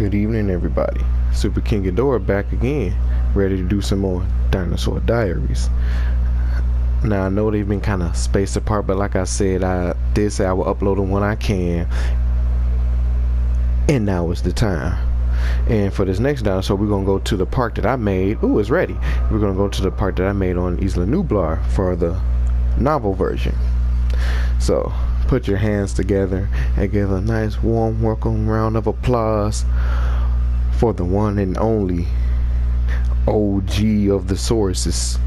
Good evening, everybody. Super King Ghidorah back again, ready to do some more Dinosaur Diaries. Now, I know they've been kind of spaced apart, but like I said, I did say I will upload them when I can, and now is the time. And for this next dinosaur, we're going to go to the park that I made. Ooh, it's ready. We're going to go to the park that I made on Isla Nublar for the novel version. So, put your hands together and give a nice warm welcome round of applause for the one and only OG of the sauruses,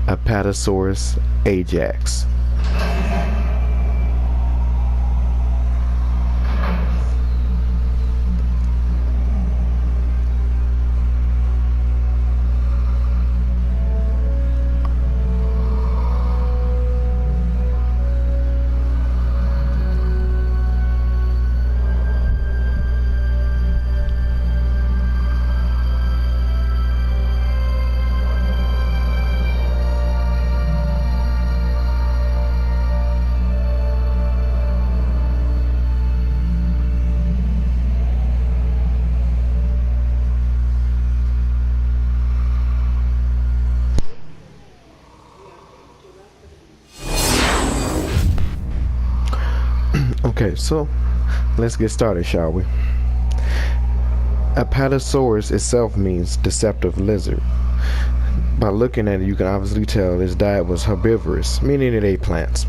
Apatosaurus Ajax. Okay, so let's get started, shall we? Apatosaurus itself means deceptive lizard. By looking at it, you can obviously tell its diet was herbivorous, meaning it ate plants.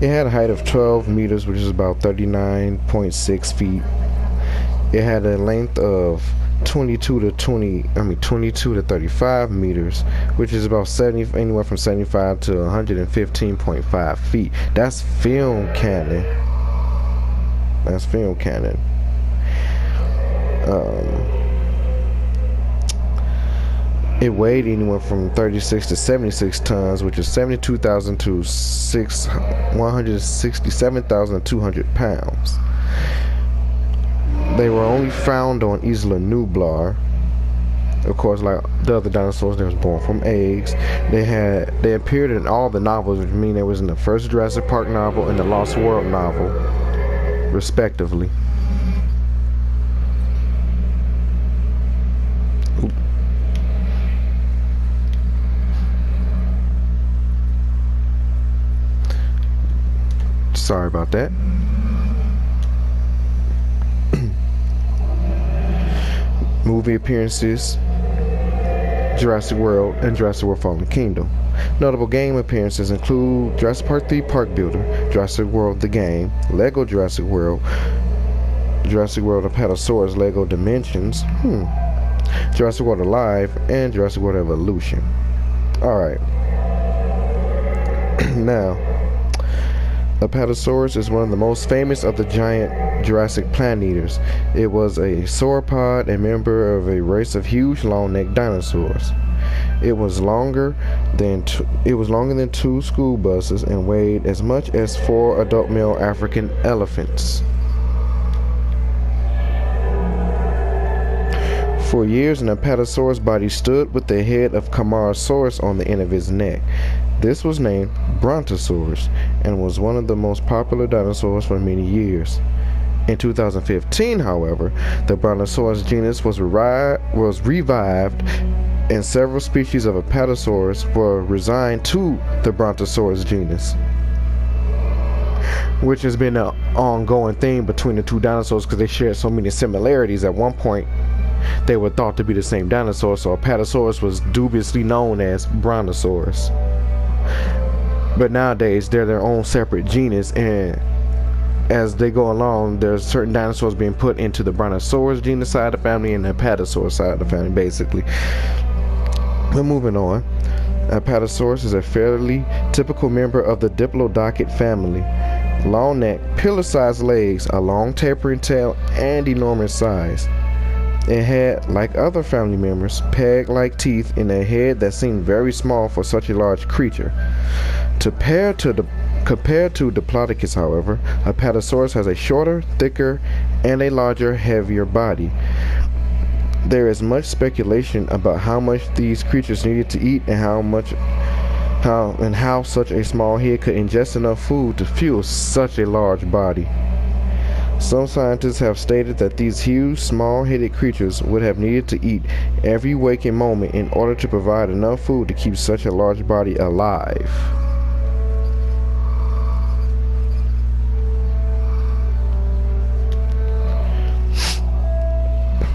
It had a height of 12 meters, which is about 39.6 feet. It had a length of 22 to 35 meters, which is about anywhere from 75 to 115.5 feet. That's film canon. That's film canon. It weighed anywhere from 36 to 76 tons, which is 72,000 to 167,200 pounds. They were only found on Isla Nublar. Of course, like the other dinosaurs, they was born from eggs. They appeared in all the novels, which means they was in the first Jurassic Park novel and the Lost World novel, respectively. Sorry about that. Movie appearances: Jurassic World and Jurassic World Fallen Kingdom. Notable game appearances include Jurassic Park 3 Park Builder, Jurassic World the Game, Lego Jurassic World, Jurassic World Apatosaurus Lego Dimensions, Jurassic World Alive, and Jurassic World Evolution. Alright. Now, Apatosaurus is one of the most famous of the giant Jurassic plant eaters. It was a sauropod, a member of a race of huge long-necked dinosaurs. It was longer than two school buses and weighed as much as 4 adult male African elephants. For years, an Apatosaurus body stood with the head of Camarasaurus on the end of his neck. This was named Brontosaurus and was one of the most popular dinosaurs for many years. In 2015, however, the Brontosaurus genus was revived, and several species of Apatosaurus were resigned to the Brontosaurus genus, which has been an ongoing theme between the two dinosaurs because they shared so many similarities. At one point, they were thought to be the same dinosaur, so Apatosaurus was dubiously known as Brontosaurus. But nowadays, they're their own separate genus, and as they go along, there's certain dinosaurs being put into the Brontosaurus genus side of the family and the Apatosaurus side of the family, basically. We're moving on. Apatosaurus is a fairly typical member of the Diplodocid family. Long neck, pillar-sized legs, a long tapering tail, and enormous size. It had, like other family members, peg-like teeth in a head that seemed very small for such a large creature. Compared to Diplodocus, however, Apatosaurus has a shorter, thicker, and a larger, heavier body. There is much speculation about how much these creatures needed to eat and how such a small head could ingest enough food to fuel such a large body. Some scientists have stated that these huge, small-headed creatures would have needed to eat every waking moment in order to provide enough food to keep such a large body alive.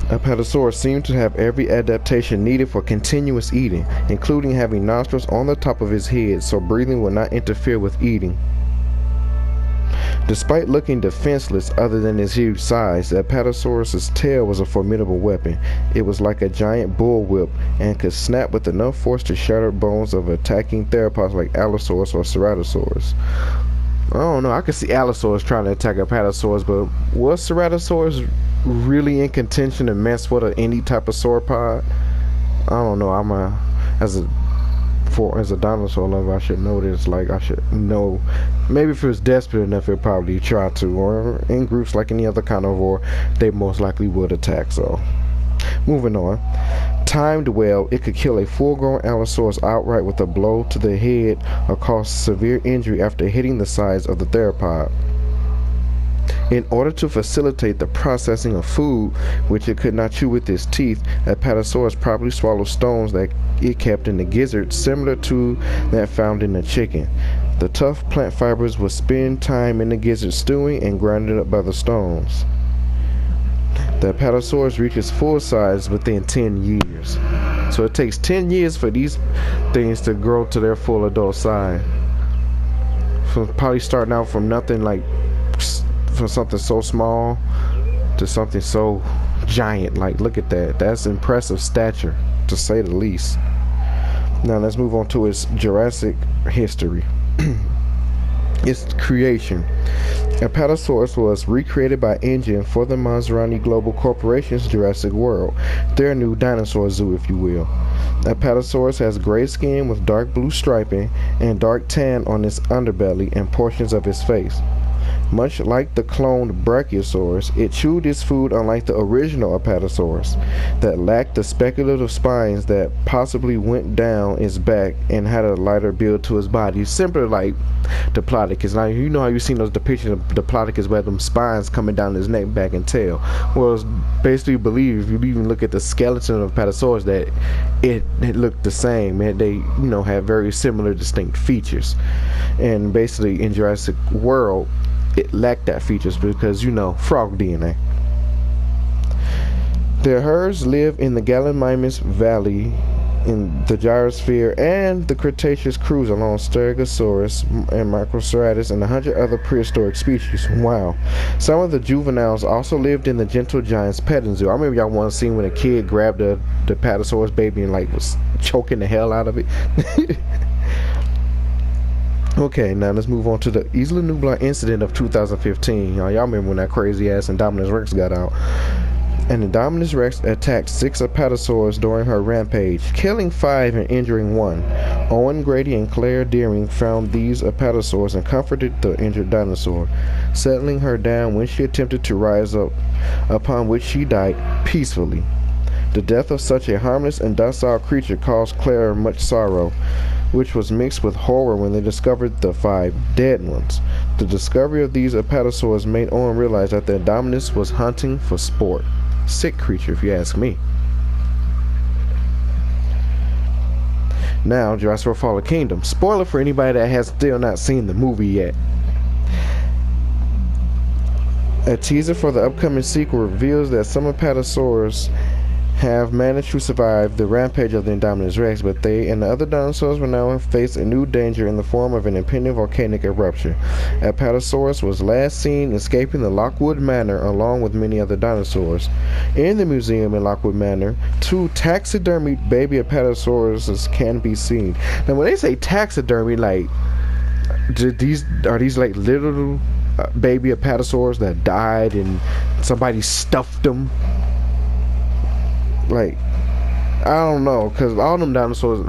Apatosaurus seemed to have every adaptation needed for continuous eating, including having nostrils on the top of his head so breathing would not interfere with eating. Despite looking defenseless other than his huge size, the Apatosaurus's tail was a formidable weapon. It was like a giant bullwhip and could snap with enough force to shatter bones of attacking theropods like Allosaurus or Ceratosaurus. I don't know, I could see Allosaurus trying to attack Apatosaurus, but was Ceratosaurus really in contention to mess with any type of sauropod? I don't know. As a dinosaur lover, I should know this. Like, I should know. Maybe if it was desperate enough, it'd probably try to. Or in groups like any other carnivore, they most likely would attack. So, moving on. Timed well, it could kill a full-grown Allosaurus outright with a blow to the head or cause severe injury after hitting the sides of the theropod. In order to facilitate the processing of food, which it could not chew with its teeth, Apatosaurus probably swallowed stones that it kept in the gizzard, similar to that found in a chicken. The tough plant fibers would spend time in the gizzard stewing and grinding up by the stones. The Apatosaurus reaches full size within 10 years. So it takes 10 years for these things to grow to their full adult size. From probably starting out from nothing, like from something so small to something so giant. Like, look at that. That's impressive stature, to say the least. Now let's move on to its Jurassic history. Its creation. Apatosaurus was recreated by Engine for the Maserati Global Corporation's Jurassic World, their new dinosaur zoo, if you will. Apatosaurus has gray skin with dark blue striping and dark tan on its underbelly and portions of its face. Much like the cloned Brachiosaurus, it chewed its food unlike the original Apatosaurus, that lacked the speculative spines that possibly went down its back and had a lighter build to its body, similar like Diplodocus. Now, you know how you've seen those depictions of Diplodocus where them spines coming down his neck, back, and tail. Well, it's basically believed, if you even look at the skeleton of Apatosaurus, that it looked the same, and they, had very similar distinct features. And basically in Jurassic World, it lacked that features because, frog DNA. Their herds live in the Gallimimus Valley in the Gyrosphere and the Cretaceous cruise along Stegosaurus and Microceratus and 100 other prehistoric species. Wow. Some of the juveniles also lived in the Gentle Giant's petting zoo. I remember y'all one scene when a kid grabbed the Apatosaurus baby and was choking the hell out of it. Okay, now let's move on to the Isla Nublar incident of 2015. Y'all remember when that crazy ass Indominus Rex got out. An Indominus Rex attacked 6 Apatosaurs during her rampage, killing 5 and injuring 1. Owen Grady and Claire Deering found these Apatosaurs and comforted the injured dinosaur, settling her down when she attempted to rise up, upon which she died peacefully. The death of such a harmless and docile creature caused Claire much sorrow, which was mixed with horror when they discovered the 5 dead ones. The discovery of these Apatosaurs made Owen realize that the Indominus was hunting for sport. Sick creature, if you ask me. Now, Jurassic World Fallen Kingdom. Spoiler for anybody that has still not seen the movie yet. A teaser for the upcoming sequel reveals that some Apatosaurs have managed to survive the rampage of the Indominus Rex, but they and the other dinosaurs will now face a new danger in the form of an impending volcanic eruption. Apatosaurus was last seen escaping the Lockwood Manor along with many other dinosaurs. In the museum in Lockwood Manor, 2 taxidermied baby Apatosauruses can be seen. Now, when they say taxidermy, like, are these like little baby Apatosaurs that died and somebody stuffed them? Like, I don't know, because all them dinosaurs,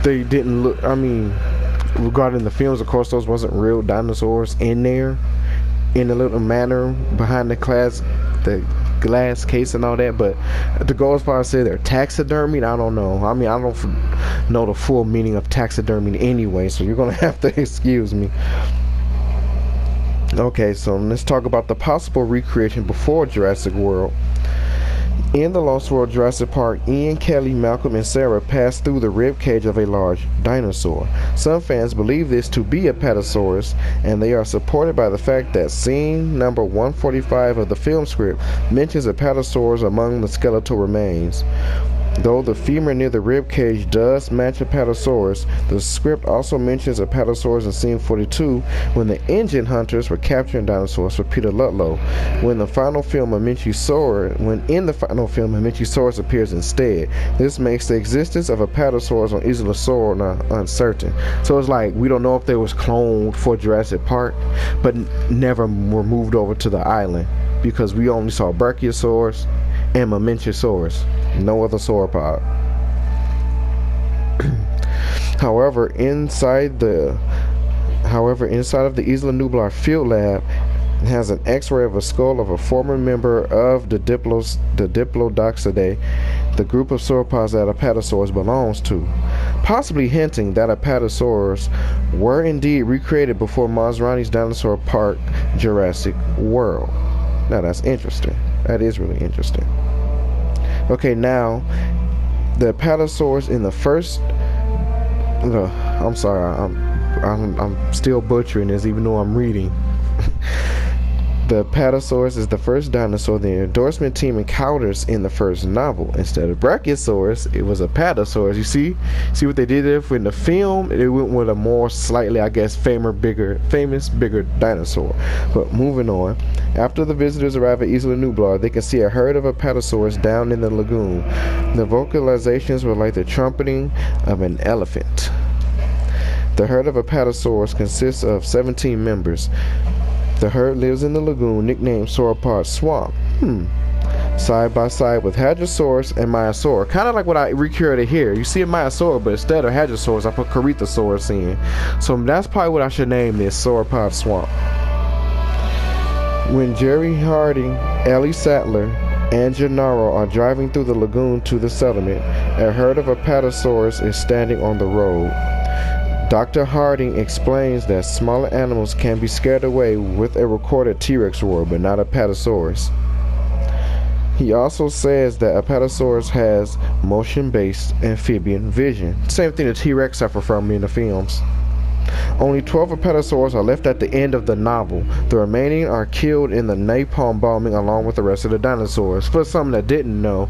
they didn't look, regarding the films, of course, those wasn't real dinosaurs in there, in a little manner, behind the glass case and all that, but to go as far as say they're taxidermied, I don't know. I don't know the full meaning of taxidermy anyway, so you're going to have to excuse me. Okay, so let's talk about the possible recreation before Jurassic World. In the Lost World Jurassic Park, Ian, Kelly, Malcolm, and Sarah pass through the rib cage of a large dinosaur. Some fans believe this to be Apatosaurus, and they are supported by the fact that scene number 145 of the film script mentions Apatosaurus among the skeletal remains. Though the femur near the rib cage does match Apatosaurus, the script also mentions Apatosaurus in scene 42 when the engine hunters were capturing dinosaurs for Peter Ludlow. When in the final film, a Minchisaurus appears instead. This makes the existence of Apatosaurus on Isla uncertain. So it's like we don't know if they was cloned for Jurassic Park, but never were moved over to the island because we only saw Brachiosaurus and Mamenchisaurus, no other sauropod. However, inside of the Isla Nublar field lab has an X-ray of a skull of a former member of the Diplodocus, the group of sauropods that Apatosaurus belongs to, possibly hinting that Apatosaurus were indeed recreated before Masrani's Dinosaur Park Jurassic World. Now that's interesting. That is really interesting. Okay, now the Apatosaurus in the first. I'm sorry, I'm still butchering this, even though I'm reading. The Apatosaurus is the first dinosaur the endorsement team encounters in the first novel. Instead of Brachiosaurus, it was Apatosaurus. You see what they did there? In the film, it went with a more slightly, I guess, famous, bigger dinosaur. But moving on, after the visitors arrive at Isla Nublar, they can see a herd of Apatosaurus down in the lagoon. The vocalizations were like the trumpeting of an elephant. The herd of Apatosaurus consists of 17 members. The herd lives in the lagoon, nicknamed Sauropod Swamp. Side by side with Hadrosaurus and Maiasaur. Kind of like what I recreated here. You see a Maiasaur, but instead of Hadrosaurus, I put Corythosaurus in. So that's probably what I should name this, Sauropod Swamp. When Jerry Harding, Ellie Sattler, and Gennaro are driving through the lagoon to the settlement, a herd of Apatosaurus is standing on the road. Dr. Harding explains that smaller animals can be scared away with a recorded T-Rex roar, but not Apatosaurus. He also says that Apatosaurus has motion-based amphibian vision. Same thing the T-Rex suffer from in the films. Only 12 Apatosaurs are left at the end of the novel. The remaining are killed in the napalm bombing along with the rest of the dinosaurs. For some that didn't know,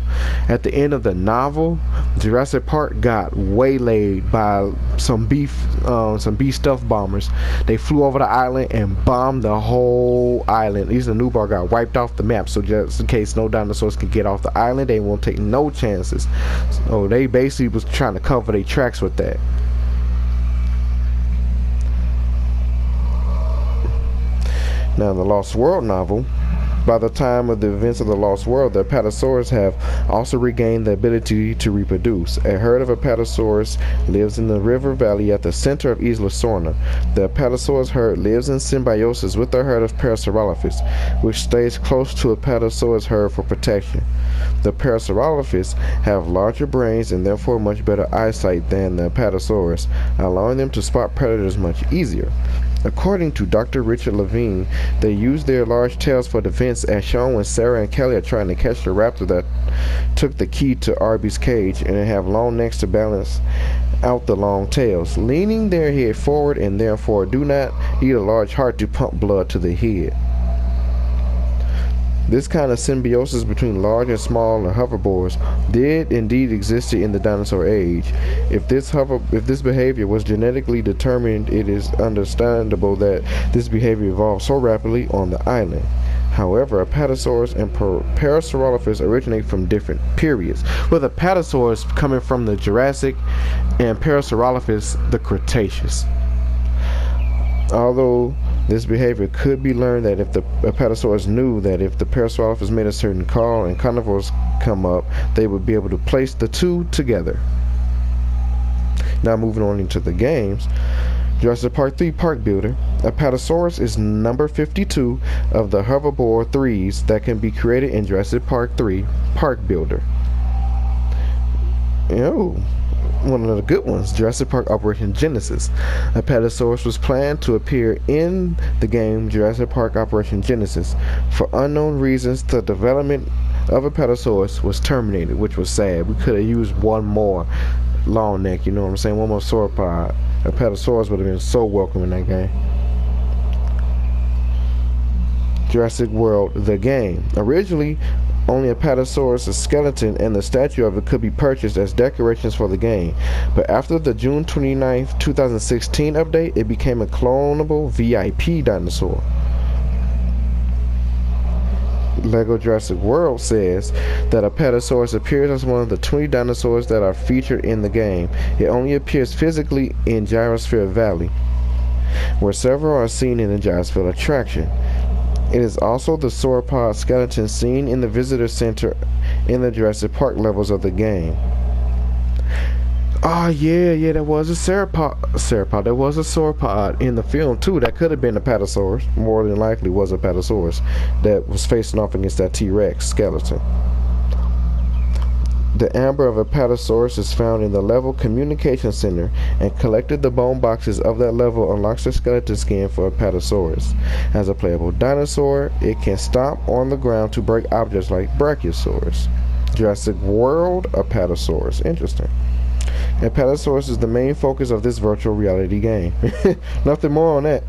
at the end of the novel, Jurassic Park got waylaid by some B stealth bombers. They flew over the island and bombed the whole island. Isla Nublar got wiped off the map, so just in case no dinosaurs could get off the island, they won't take no chances. So they basically was trying to cover their tracks with that. Now, in the Lost World novel, by the time of the events of the Lost World, the Apatosaurus have also regained the ability to reproduce. A herd of Apatosaurus lives in the river valley at the center of Isla Sorna. The Apatosaurus herd lives in symbiosis with the herd of Parasaurolophus, which stays close to Apatosaurus herd for protection. The Parasaurolophus have larger brains and therefore much better eyesight than the Apatosaurus, allowing them to spot predators much easier. According to Dr. Richard Levine, they use their large tails for defense, as shown when Sarah and Kelly are trying to catch the raptor that took the key to Arby's cage, and they have long necks to balance out the long tails, leaning their head forward, and therefore do not need a large heart to pump blood to the head. This kind of symbiosis between large and small herbivores did indeed exist in the dinosaur age. If this behavior was genetically determined, it is understandable that this behavior evolved so rapidly on the island. However, Apatosaurus and Parasaurolophus originate from different periods, with Apatosaurus coming from the Jurassic and Parasaurolophus the Cretaceous. Although this behavior could be learned that if the Apatosaurus knew that if the Parasaurolophus made a certain call and carnivores come up, they would be able to place the two together. Now moving on into the games. Jurassic Park 3 Park Builder. Apatosaurus is number 52 of the herbivore 3s that can be created in Jurassic Park 3 Park Builder. one of the good ones, Jurassic Park Operation Genesis. Apatosaurus was planned to appear in the game Jurassic Park Operation Genesis. For unknown reasons, the development of Apatosaurus was terminated, which was sad. We could have used one more long neck, you know what I'm saying? One more sauropod. Apatosaurus would have been so welcome in that game. Jurassic World, the game. Originally, only Apatosaurus' skeleton and the statue of it could be purchased as decorations for the game. But after the June 29th, 2016 update, it became a clonable VIP dinosaur. Lego Jurassic World says that Apatosaurus appears as one of the 20 dinosaurs that are featured in the game. It only appears physically in Gyrosphere Valley, where several are seen in the Gyrosphere attraction. It is also the sauropod skeleton seen in the visitor center in the Jurassic Park levels of the game. Oh yeah, that was a sauropod. There was a sauropod in the film too. That could have been a Apatosaurus. More than likely was a Apatosaurus that was facing off against that T-Rex skeleton. The amber of Apatosaurus is found in the level communication center, and collected the bone boxes of that level unlocks the skeleton skin for Apatosaurus. As a playable dinosaur, it can stomp on the ground to break objects like Brachiosaurus. Jurassic World Apatosaurus. Interesting. Apatosaurus is the main focus of this virtual reality game. Nothing more on that.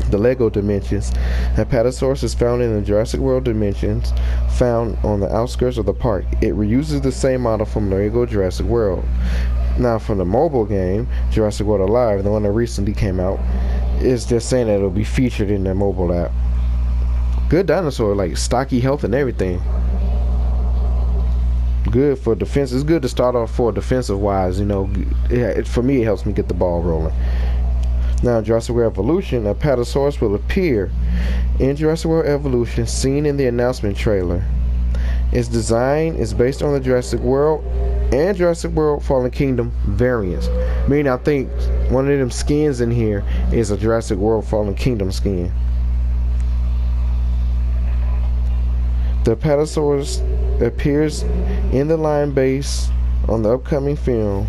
The Lego dimensions. Apatosaurus is found in the Jurassic World dimensions, found on the outskirts of the park. It reuses the same model from Lego Jurassic World. Now, from the mobile game, Jurassic World Alive, the one that recently came out, is just saying that it'll be featured in the mobile app. Good dinosaur, like stocky health and everything. Good for defense. It's good to start off for defensive wise, you know. For me, it helps me get the ball rolling. Now, Jurassic World Evolution, Apatosaurus will appear in Jurassic World Evolution, seen in the announcement trailer. Its design is based on the Jurassic World and Jurassic World Fallen Kingdom variants. Meaning, I think one of them skins in here is a Jurassic World Fallen Kingdom skin. The Apatosaurus appears in the line base on the upcoming film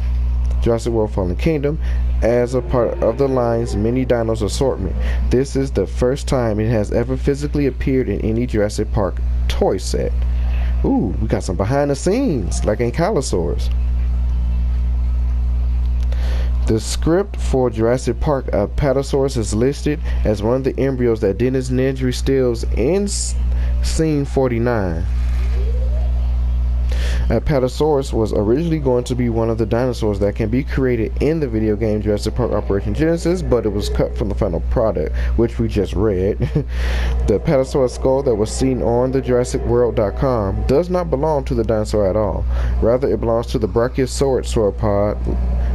Jurassic World Fallen Kingdom as a part of the line's mini dinos assortment. This is the first time it has ever physically appeared in any Jurassic Park toy set. Ooh, we got some behind the scenes like Ankylosaurus. The script for Jurassic Park Apatosaurus is listed as one of the embryos that Dennis Nedry steals in scene 49. Apatosaurus was originally going to be one of the dinosaurs that can be created in the video game Jurassic Park Operation Genesis, but it was cut from the final product, which we just read. The Apatosaurus skull that was seen on the JurassicWorld.com does not belong to the dinosaur at all. Rather, it belongs to the Brachiosaurus sauropod,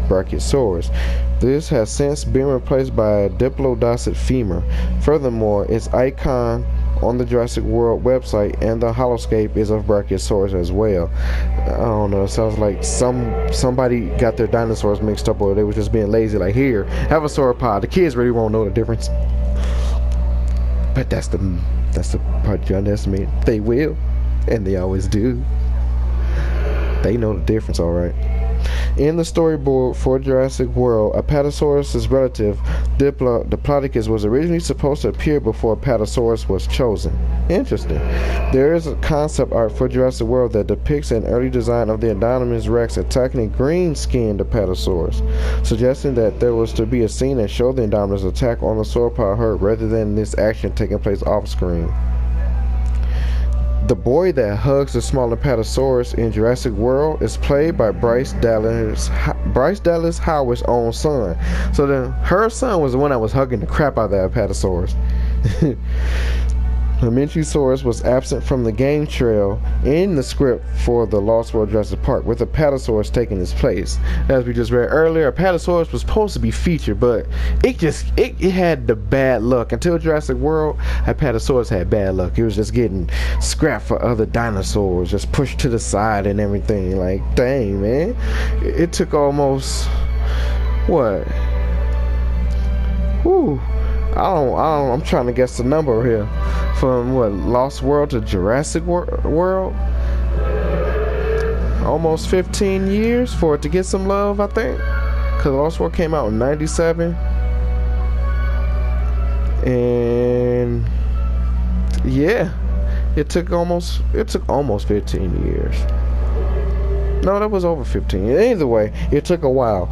Brachiosaurus. This has since been replaced by a Diplodocid femur. Furthermore, its icon on the Jurassic World website and the holoscape is of Brachiosaurus as well. I don't know, it sounds like somebody got their dinosaurs mixed up, or they were just being lazy, like, here, have a sauropod. The kids really won't know the difference. But that's the part you underestimate. They will, and they always do. They know the difference, alright. In the storyboard for Jurassic World, Apatosaurus' relative, Diplodocus, was originally supposed to appear before Apatosaurus was chosen. Interesting. There is a concept art for Jurassic World that depicts an early design of the Indominus Rex attacking a green-skinned Apatosaurus, suggesting that there was to be a scene that showed the Indominus attack on the sauropod herd rather than this action taking place off-screen. The boy that hugs the small Apatosaurus in Jurassic World is played by Bryce Dallas Howard's own son. So then her son was the one that was hugging the crap out of that Apatosaurus. Mamenchisaurus was absent from the game trail in the script for the Lost World Jurassic Park, with Apatosaurus taking his place. As we just read earlier, Apatosaurus was supposed to be featured, but it had the bad luck. Until Jurassic World, Apatosaurus had bad luck. It was just getting scrapped for other dinosaurs, just pushed to the side and everything. Like, dang, man. It took almost, what? Whew. I'm trying to guess the number here. From what, Lost World to Jurassic World? almost 15 years for it to get some love, I think, because Lost World came out in 97, and yeah, it took almost 15 years. No, that was over 15. Either way, it took a while.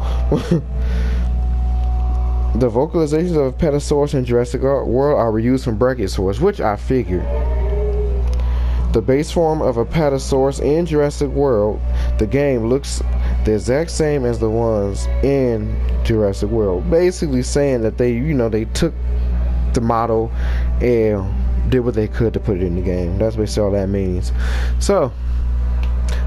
The vocalizations of Apatosaurus in Jurassic World are reused from Brachiosaurus, which I figured. The base form of Apatosaurus in Jurassic World, the game, looks the exact same as the ones in Jurassic World. Basically saying that they took the model and did what they could to put it in the game. That's basically all that means. So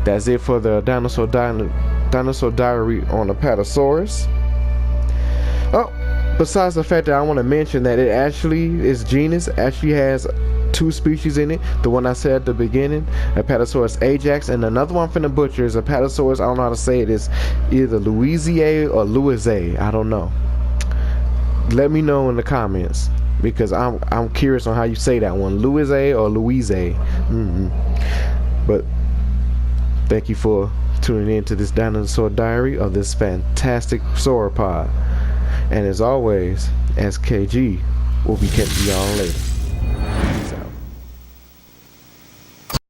that's it for the Dinosaur Diary on Apatosaurus. Oh, besides the fact that I want to mention that its genus actually has 2 species in it. The one I said at the beginning, Apatosaurus Ajax, and another one I'm finna butcher is Apatosaurus, I don't know how to say it, it's either Louisier or Louisay, I don't know. Let me know in the comments, because I'm curious on how you say that one, Louisay or Louisay. But thank you for tuning in to this Dinosaur Diary of this fantastic sauropod. And as always, SKG will be catching y'all later.